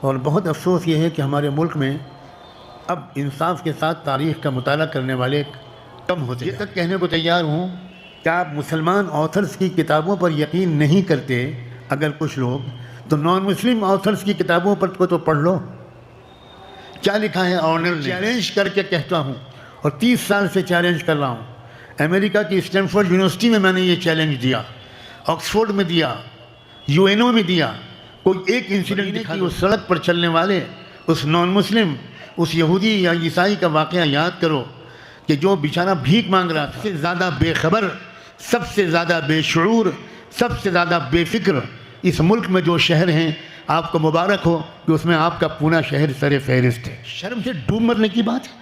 اور بہت افسوس یہ ہے کہ ہمارے ملک میں اب انصاف کے ساتھ تاریخ کا مطالعہ کرنے والے کم ہوتے ہیں۔ یہ تک کہنے کو تیار ہوں کہ آپ مسلمان آتھرز کی کتابوں پر یقین نہیں کرتے اگر کچھ لوگ، تو نان مسلم آتھرز کی کتابوں پر کو تو پڑھ لو، کیا لکھا ہے آنر نے۔ چیلنج کر کے کہتا ہوں اور 30 سال سے چیلنج کر رہا ہوں۔ امریکہ کی اسٹینفورڈ یونیورسٹی میں نے یہ چیلنج دیا، آکسفورڈ میں دیا، UNO میں دیا، کوئی ایک انسیڈنٹ دکھا دو۔ اس سڑک پر چلنے والے اس نان مسلم، اس یہودی یا عیسائی کا واقعہ یاد کرو کہ جو بیچارہ بھیک مانگ رہا تھا۔ سب سے زیادہ بے خبر، سب سے زیادہ بے شعور، سب سے زیادہ بے فکر اس ملک میں جو شہر ہیں، آپ کو مبارک ہو کہ اس میں آپ کا پونا شہر سر فہرست ہے۔ شرم سے ڈوب مرنے کی بات ہے۔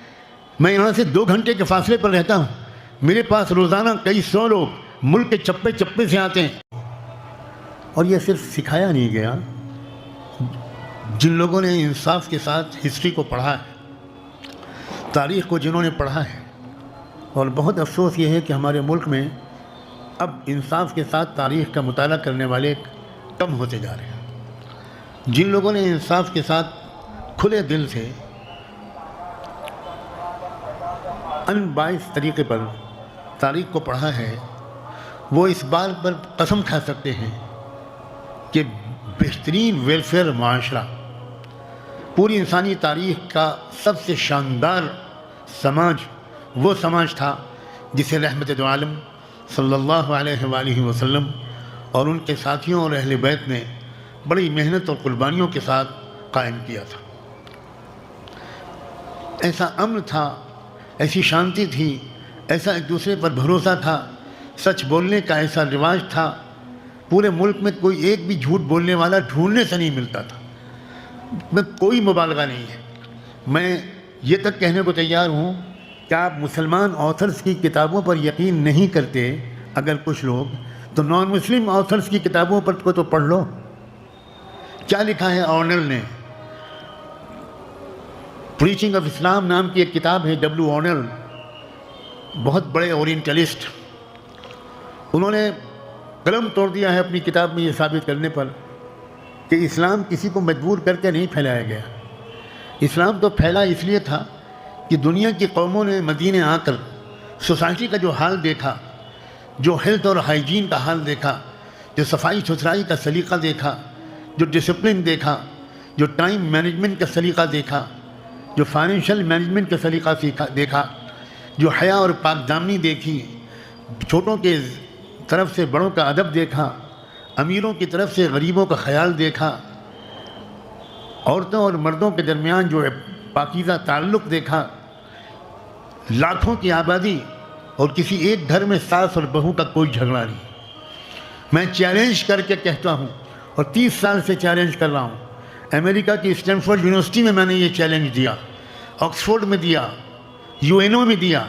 میں یہاں سے 2 گھنٹے کے فاصلے پر رہتا ہوں، میرے پاس روزانہ کئی 100 لوگ ملک کے چپے چپے سے آتے ہیں، اور یہ صرف سکھایا نہیں گیا۔ جن لوگوں نے انصاف کے ساتھ ہسٹری کو پڑھا ہے، تاریخ کو جنہوں نے پڑھا ہے، اور بہت افسوس یہ ہے کہ ہمارے ملک میں اب انصاف کے ساتھ تاریخ کا مطالعہ کرنے والے کم ہوتے جا رہے ہیں۔ جن لوگوں نے انصاف کے ساتھ کھلے دل سے ان باعث طریقے پر تاریخ کو پڑھا ہے، وہ اس بات پر قسم کھا سکتے ہیں کہ بہترین ویلفیئر معاشرہ، پوری انسانی تاریخ کا سب سے شاندار سماج وہ سماج تھا جسے رحمت دو عالم صلی اللہ علیہ وآلہ وسلم اور ان کے ساتھیوں اور اہل بیت نے بڑی محنت اور قربانیوں کے ساتھ قائم کیا تھا۔ ایسا امن تھا، ایسی شانتی تھی، ایسا ایک دوسرے پر بھروسہ تھا، سچ بولنے کا ایسا رواج تھا، پورے ملک میں کوئی ایک بھی جھوٹ بولنے والا ڈھونڈنے سے نہیں ملتا تھا۔ میں کوئی مبالغہ نہیں ہے، میں یہ تک کہنے کو تیار ہوں کہ آپ مسلمان آتھرز کی کتابوں پر یقین نہیں کرتے اگر کچھ لوگ، تو نان مسلم آتھرز کی کتابوں پر کو تو پڑھ لو، کیا لکھا ہے آنر نے۔ پریچنگ آف اسلام نام کی ایک کتاب ہے، W. آنر، بہت بڑے اورینٹلسٹ، انہوں نے قلم توڑ دیا ہے اپنی کتاب میں یہ ثابت کرنے پر کہ اسلام کسی کو مجبور کر کے نہیں پھیلایا گیا۔ اسلام تو پھیلا اس لیے تھا کہ دنیا کی قوموں نے مدینے آ کر سوسائٹی کا جو حال دیکھا، جو ہیلتھ اور ہائیجین کا حال دیکھا، جو صفائی ستھرائی کا سلیقہ دیکھا، جو ڈسپلن دیکھا، جو ٹائم مینجمنٹ کا سلیقہ دیکھا، جو فائنینشیل مینجمنٹ کا سلیقہ دیکھا، جو حیا اور پاک دامنی دیکھی، چھوٹوں کے طرف سے بڑوں کا ادب دیکھا، امیروں کی طرف سے غریبوں کا خیال دیکھا، عورتوں اور مردوں کے درمیان جو پاکیزہ تعلق دیکھا، لاکھوں کی آبادی اور کسی ایک گھر میں ساس اور بہو کا کوئی جھگڑا نہیں۔ میں چیلنج کر کے کہتا ہوں اور 30 سال سے چیلنج کر رہا ہوں۔ امریکہ کی اسٹینفورڈ یونیورسٹی میں نے یہ چیلنج دیا، آکسفورڈ میں دیا، UNO میں دیا،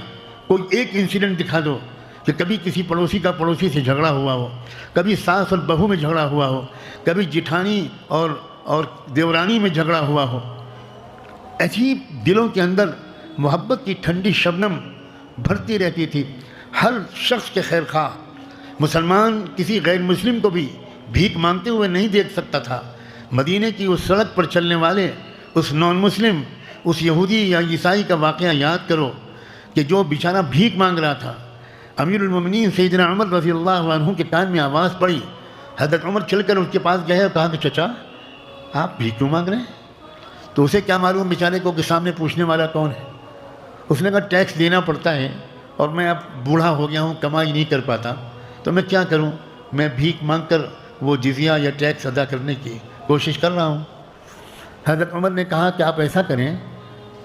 کوئی ایک انسیڈنٹ دکھا دو کہ کبھی کسی پڑوسی کا پڑوسی سے جھگڑا ہوا ہو، کبھی ساس اور بہو میں جھگڑا ہوا ہو، کبھی جٹھانی اور دیورانی میں جھگڑا ہوا ہو۔ عجیب دلوں کے اندر محبت کی ٹھنڈی شبنم بھرتی رہتی تھی، ہر شخص کے خیر خواہ۔ مسلمان کسی غیر مسلم کو بھی بھیک مانگتے ہوئے نہیں دیکھ سکتا تھا۔ مدینے کی اس سڑک پر چلنے والے اس نان مسلم، اس یہودی یا عیسائی کا واقعہ یاد کرو کہ جو بیچارہ بھیک مانگ رہا تھا۔ امیر المومنین سیدنا عمر رضی اللہ عنہ کے کان میں آواز پڑی، حضرت عمر چل کر اس کے پاس گئے اور کہا کہ چچا آپ بھیک کیوں مانگ رہے ہیں؟ تو اسے کیا معلوم بیچارے کو کہ سامنے پوچھنے والا کون ہے۔ اس نے کہا ٹیکس دینا پڑتا ہے اور میں اب بوڑھا ہو گیا ہوں، کمائی نہیں کر پاتا، تو میں کیا کروں، میں بھیک مانگ کر وہ جزیہ یا ٹیکس ادا کرنے کی کوشش کر رہا ہوں۔ حضرت عمر نے کہا کہ آپ ایسا کریں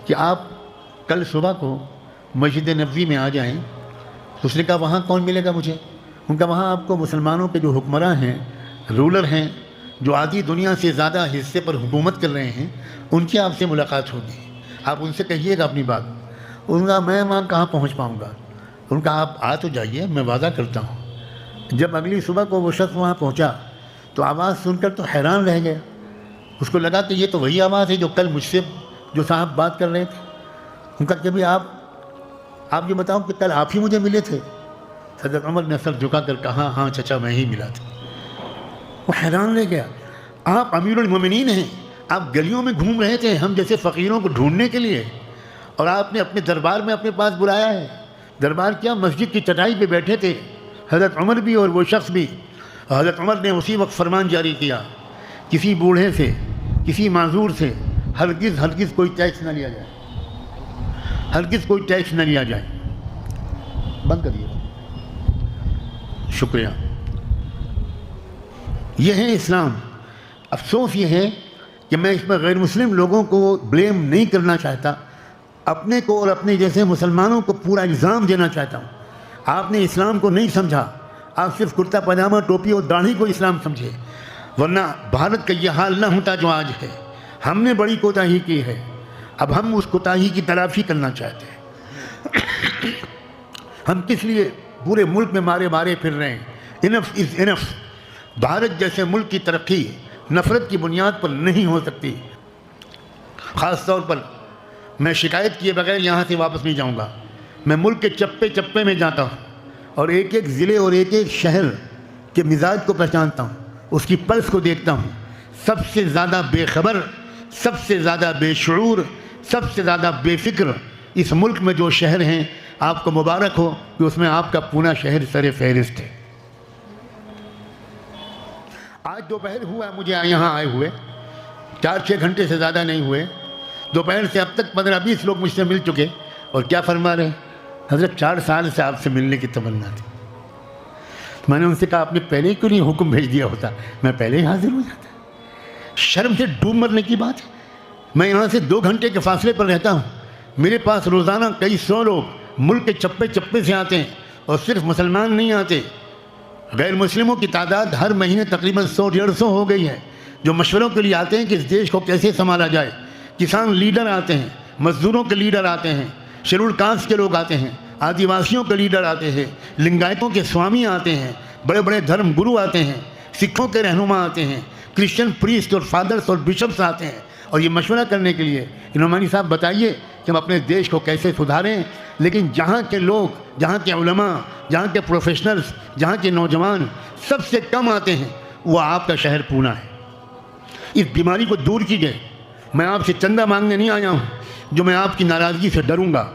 کہ آپ کل صبح کو مسجد نبوی میں آ جائیں۔ اس نے کہا وہاں کون ملے گا مجھے؟ ان کا وہاں آپ کو مسلمانوں کے جو حکمراں ہیں، رولر ہیں، جو آدھی دنیا سے زیادہ حصے پر حکومت کر رہے ہیں، ان کی آپ سے ملاقات ہوگی، آپ ان سے کہیے گا اپنی بات۔ ان کا میں وہاں کہاں پہنچ پاؤں گا؟ ان کا آپ آ تو جائیے، میں وعدہ کرتا ہوں۔ جب اگلی صبح کو وہ شخص وہاں پہنچا تو آواز سن کر تو حیران رہ گیا۔ اس کو لگا کہ یہ تو وہی آواز ہے جو کل مجھ سے جو صاحب بات کر رہے تھے۔ ان کا کہ بھی آپ یہ بتاؤ کہ کل آپ ہی مجھے ملے تھے؟ حضرت عمر نے سر جھکا کر کہا ہاں چچا میں ہی ملا تھا۔ وہ حیران رہ گیا، آپ امیر المومنین ہیں، آپ گلیوں میں گھوم رہے تھے ہم جیسے فقیروں کو ڈھونڈنے کے لیے، اور آپ نے اپنے دربار میں اپنے پاس بلایا ہے۔ دربار کیا، مسجد کی چٹائی پہ بیٹھے تھے حضرت عمر بھی اور وہ شخص بھی۔ حضرت عمر نے اسی وقت فرمان جاری کیا، کسی بوڑھے سے، کسی معذور سے ہرگز کوئی ٹیکس نہ لیا جائے، ہرگز کوئی ٹیکس نہ لیا جائے۔ بند کریے، شکریہ۔ یہ ہے اسلام۔ افسوس یہ ہے کہ میں اس میں غیر مسلم لوگوں کو بلیم نہیں کرنا چاہتا، اپنے کو اور اپنے جیسے مسلمانوں کو پورا الزام دینا چاہتا ہوں۔ آپ نے اسلام کو نہیں سمجھا، آپ صرف کرتا پاجامہ ٹوپی اور داڑھی کو اسلام سمجھے، ورنہ بھارت کا یہ حال نہ ہوتا جو آج ہے۔ ہم نے بڑی کوتاہی کی ہے، اب ہم اس کوتاہی کی تلافی کرنا چاہتے ہیں۔ ہم کس لیے پورے ملک میں مارے پھر رہے ہیں؟ انف از انف۔ بھارت جیسے ملک کی ترقی نفرت کی بنیاد پر نہیں ہو سکتی۔ خاص طور پر میں شکایت کیے بغیر یہاں سے واپس نہیں جاؤں گا۔ میں ملک کے چپے چپے میں جاتا ہوں اور ایک ایک ضلع اور ایک ایک شہر کے مزاج کو پہچانتا ہوں، اس کی پلس کو دیکھتا ہوں۔ سب سے زیادہ بے خبر، سب سے زیادہ بے شعور، سب سے زیادہ بے فکر اس ملک میں جو شہر ہیں، آپ کو مبارک ہو کہ اس میں آپ کا پونا شہر سر فہرست ہے۔ آج دوپہر ہوا ہے مجھے یہاں آئے ہوئے، 4-6 گھنٹے سے زیادہ نہیں ہوئے۔ دوپہر سے اب تک 15-20 لوگ مجھ سے مل چکے، اور کیا فرما رہے ہیں؟ حضرت 4 سال سے آپ سے ملنے کی تمنا تھی۔ میں نے ان سے کہا آپ نے پہلے کیوں نہیں حکم بھیج دیا ہوتا، میں پہلے ہی حاضر ہو جاتا۔ شرم سے ڈوب مرنے کی بات ہے۔ میں یہاں سے 2 گھنٹے کے فاصلے پر رہتا ہوں، میرے پاس روزانہ کئی 100 لوگ ملک کے چپے چپے سے آتے ہیں، اور صرف مسلمان نہیں آتے، غیر مسلموں کی تعداد ہر مہینے تقریباً 100-150 ہو گئی ہے، جو مشوروں کے لیے آتے ہیں کہ اس دیش کو کیسے سنبھالا جائے۔ کسان لیڈر آتے ہیں، مزدوروں کے لیڈر آتے ہیں، شیڈول کاسٹ کے لوگ آتے ہیں، آدیواسیوں کے لیڈر آتے ہیں، لنگایتوں کے سوامی آتے ہیں، بڑے بڑے دھرم گرو آتے ہیں، سکھوں کے رہنما آتے ہیں، کرسچن پریسٹ اور فادرز اور بشپس آتے ہیں، اور یہ مشورہ کرنے کے لیے کہ نعمانی صاحب بتائیے کہ ہم اپنے دیش کو کیسے سدھاریں۔ لیکن جہاں کے لوگ، جہاں کے علماء، جہاں کے پروفیشنلز، جہاں کے نوجوان سب سے کم آتے ہیں، وہ آپ کا شہر پونا ہے۔ اس بیماری کو دور کیجیے۔ میں آپ سے چندہ مانگنے نہیں آیا ہوں جو میں آپ کی ناراضگی سے ڈروں گا۔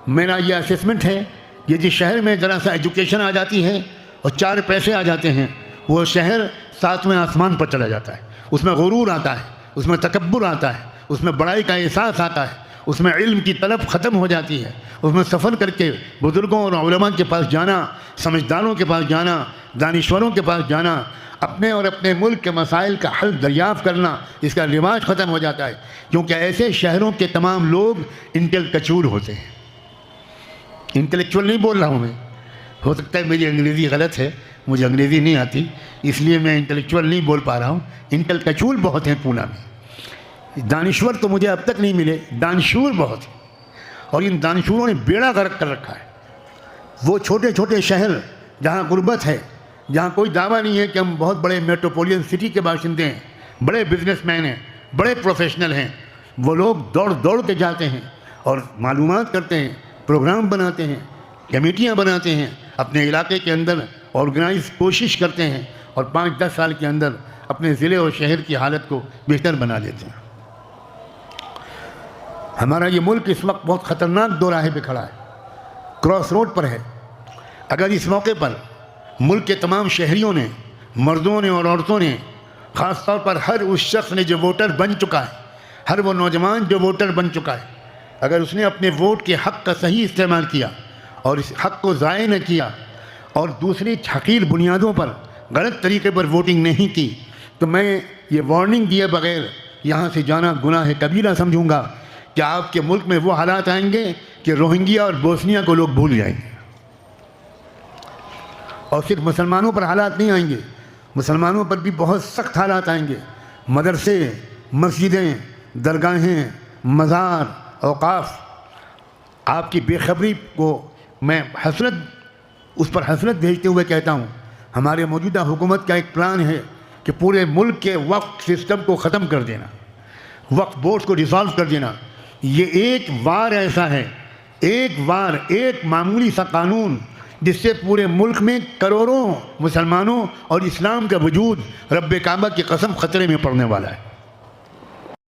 میرا یہ اسیسمنٹ ہے کہ جس شہر میں ذرا سا ایجوکیشن آ جاتی ہے اور 4 پیسے آ جاتے ہیں، وہ شہر 7ویں آسمان پر چلا جاتا ہے۔ اس میں غرور آتا ہے، اس میں تکبر آتا ہے، اس میں بڑائی کا احساس آتا ہے، اس میں علم کی طلب ختم ہو جاتی ہے، اس میں سفر کر کے بزرگوں اور علماء کے پاس جانا، سمجھداروں کے پاس جانا، دانشوروں کے پاس جانا، اپنے اور اپنے ملک کے مسائل کا حل دریافت کرنا، اس کا رواج ختم ہو جاتا ہے، کیونکہ ایسے شہروں کے تمام لوگ انٹلیکچوئل ہوتے ہیں۔ انٹلیکچوئل نہیں بول رہا ہوں میں، ہو سکتا ہے میری انگریزی غلط ہے، مجھے انگریزی نہیں آتی اس لیے میں انٹلیکچوئل نہیں بول پا رہا ہوں۔ انٹلیکچوئل بہت ہیں پونا میں، دانشور تو مجھے اب تک نہیں ملے، دانشور بہت ہیں، اور ان دانشوروں نے بیڑا غرق کر رکھا ہے۔ وہ چھوٹے چھوٹے شہر جہاں غربت ہے، جہاں کوئی دعویٰ نہیں ہے کہ ہم بہت بڑے میٹروپولین سٹی کے باشندے ہیں، بڑے بزنس مین ہیں، بڑے پروفیشنل ہیں، وہ لوگ دوڑ دوڑ کے جاتے ہیں اور معلومات کرتے ہیں، پروگرام بناتے ہیں، کمیٹیاں بناتے ہیں، اپنے علاقے کے اندر آرگنائز کوشش کرتے ہیں، اور 5-10 سال کے اندر اپنے ضلع اور شہر کی حالت کو بہتر بنا لیتے ہیں۔ ہمارا یہ ملک اس وقت بہت خطرناک دو راہے پہ کھڑا ہے، کراس روڈ پر ہے۔ اگر اس موقع پر ملک کے تمام شہریوں نے، مردوں نے اور عورتوں نے، خاص طور پر ہر اس شخص نے جو ووٹر بن چکا ہے، ہر وہ نوجوان جو ووٹر بن چکا ہے، اگر اس نے اپنے ووٹ کے حق کا صحیح استعمال کیا اور اس حق کو ضائع نہ کیا اور دوسری حقیر بنیادوں پر غلط طریقے پر ووٹنگ نہیں کی، تو میں یہ وارننگ دیے بغیر یہاں سے جانا گناہ کبیرہ سمجھوں گا کہ آپ کے ملک میں وہ حالات آئیں گے کہ روہنگیا اور بوسنیا کو لوگ بھول جائیں گے۔ اور صرف مسلمانوں پر حالات نہیں آئیں گے، مسلمانوں پر بھی بہت سخت حالات آئیں گے۔ مدرسے، مسجدیں، درگاہیں، مزار، اوقاف، آپ کی بے خبری کو میں اس پر حسرت بھیجتے ہوئے کہتا ہوں، ہمارے موجودہ حکومت کا ایک پلان ہے کہ پورے ملک کے وقف سسٹم کو ختم کر دینا، وقف بورڈ کو ڈیسالو کر دینا۔ یہ ایک وار ایسا ہے، ایک وار، ایک معمولی سا قانون جس سے پورے ملک میں کروڑوں مسلمانوں اور اسلام کا وجود رب کعبہ کی قسم خطرے میں پڑنے والا ہے۔